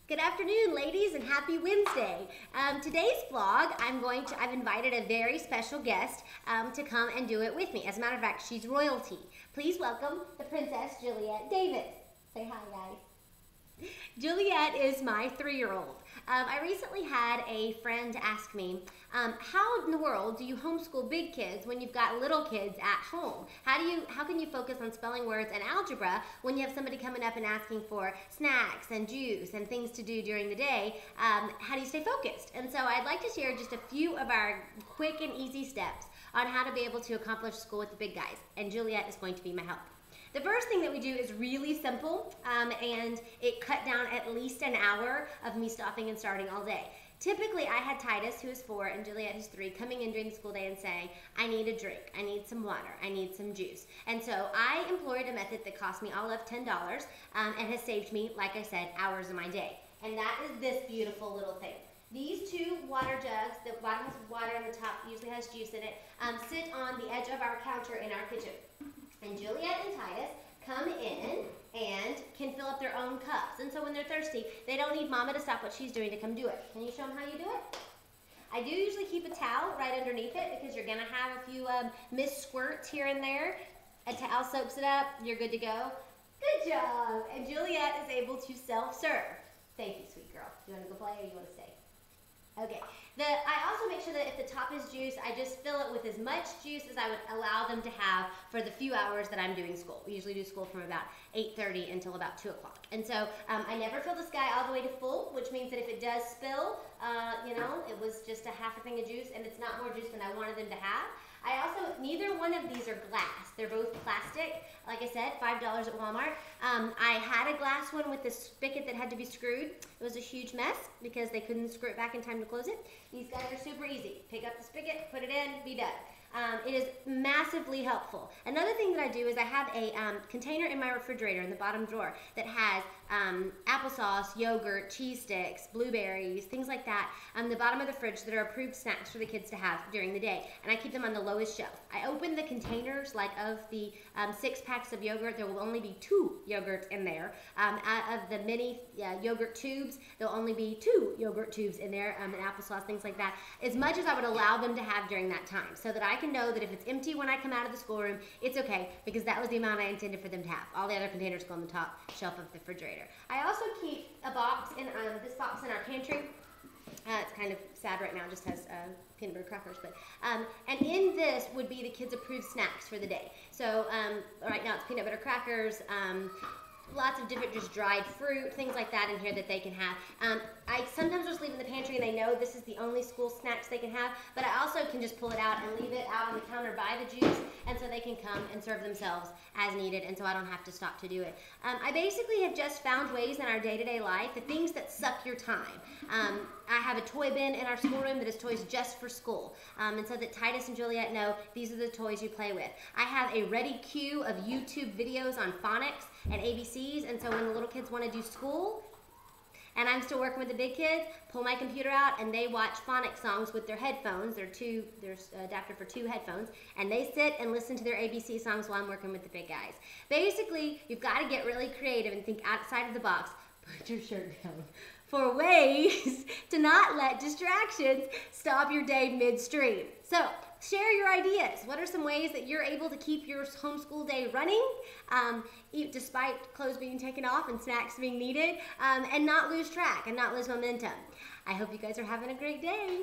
Good afternoon, ladies, and happy Wednesday. Today's vlog, I've invited a very special guest to come and do it with me. As a matter of fact, she's royalty. Please welcome the Princess Juliet Davis. Say hi, guys. Juliet is my 3-year-old. I recently had a friend ask me, how in the world do you homeschool big kids when you've got little kids at home? How can you focus on spelling words and algebra when you have somebody coming up and asking for snacks and juice and things to do during the day? How do you stay focused? And so I'd like to share just a few of our quick and easy steps on how to be able to accomplish school with the big guys. And Juliet is going to be my help. The first thing that we do is really simple, and it cut down at least an hour of me stopping and starting all day. Typically, I had Titus, who is 4, and Juliet, who's 3, coming in during the school day and saying, I need a drink, I need some water, I need some juice. And so I employed a method that cost me all of $10 and has saved me, like I said, hours of my day. And that is this beautiful little thing. These 2 water jugs, the bottom has water and the top usually has juice in it, sit on the edge of our counter in our kitchen. And Juliet and Titus come in and can fill up their own cups. And so when they're thirsty, they don't need Mama to stop what she's doing to come do it. Can you show them how you do it? I do usually keep a towel right underneath it because you're going to have a few missed squirts here and there. A towel soaks it up. You're good to go. Good job. And Juliet is able to self-serve. Thank you, sweet girl. Do you want to go play or you want to stay? Okay. I also make sure that if the top is juice, I just fill it with as much juice as I would allow them to have for the few hours that I'm doing school. We usually do school from about 8:30 until about 2 o'clock. And so I never fill this guy all the way to full, which means that if it does spill, it was just a half a thing of juice and it's not more juice than I wanted them to have. Neither one of these are glass. They're both plastic. Like I said, $5 at Walmart. I had a glass one with the spigot that had to be screwed. It was a huge mess because they couldn't screw it back in time to close it. These guys are super easy. Pick up the spigot, put it in, be done. It is massively helpful. Another thing that I do is I have a container in my refrigerator in the bottom drawer that has applesauce, yogurt, cheese sticks, blueberries, things like that on the bottom of the fridge that are approved snacks for the kids to have during the day. And I keep them on the lowest shelf. I open the containers, like of the 6 packs of yogurt, there will only be 2 yogurts in there. Out of the mini yogurt tubes, there will only be 2 yogurt tubes in there, and applesauce, things like that, as much as I would allow them to have during that time, so that I can know that if it's empty when I come out of the schoolroom, it's okay, because that was the amount I intended for them to have. All the other containers go on the top shelf of the refrigerator. I also keep a box in this box in our pantry. It's kind of sad right now, just has peanut butter crackers, but and in this would be the kids' approved snacks for the day. So right now it's peanut butter crackers, lots of different just dried fruit, things like that in here that they can have. I sometimes just leave it in the pantry and they know this is the only school snacks they can have, but I also can just pull it out and leave it out on the counter by the juice, and so they can come and serve themselves as needed, and so I don't have to stop to do it. I basically have just found ways in our day-to-day life, the things that suck your time. I have a toy bin in our schoolroom that is toys just for school, and so that Titus and Juliet know these are the toys you play with. I have a ready queue of YouTube videos on phonics and ABCs, and so when the little kids want to do school, and I'm still working with the big kids, pull my computer out and they watch phonics songs with their headphones. There's an adapter for 2 headphones, and they sit and listen to their ABC songs while I'm working with the big guys. Basically, you've got to get really creative and think outside of the box. Put your shirt down. For ways to not let distractions stop your day midstream. So, share your ideas. What are some ways that you're able to keep your homeschool day running, despite clothes being taken off and snacks being needed, and not lose track and not lose momentum? I hope you guys are having a great day.